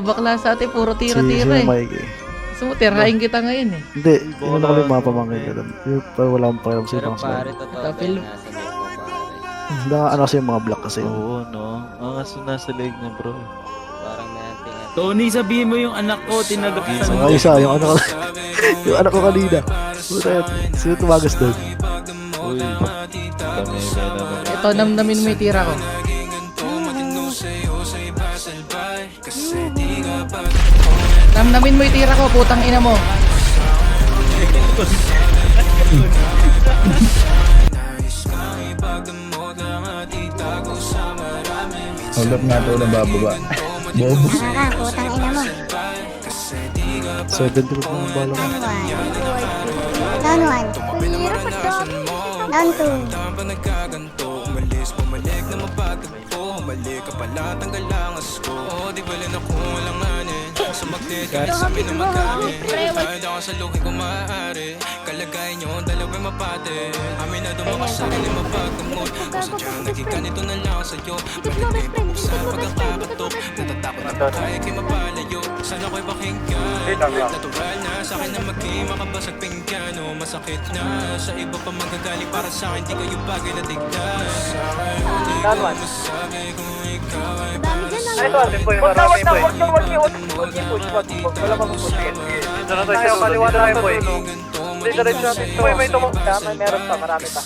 Bakla sa atin, puro Si tira-tira eh. Mike eh. Gusto mo, tirahin kita ngayon eh. Hindi, inano ko yung mga pamangkin ko doon. Yung wala akong pakialam sa Pero ibang sila. pare, totoo ba Tapil. yung nasa leg mo pare? Hindi, ano kasi yung mga black kasi yun. Oo, no? Ang aso nasa leg niya, bro. Parang may anting-anting. Tony, sabihin mo yung anak ko, tinagaksan So, mo. nga isa, yung ano ko, yung anak ko kanina. Puta yun, sino tumagas doon? Uy, kami naman. Ito, namnamin mo yung tira ko. Namnamin mo yung tira ko, putang ina mo. Hold up nga ito na bababa. Bobo. Putang ina mo. 70 ko ng bala ko. Down 1. Down 2. Meron pa, marami pa.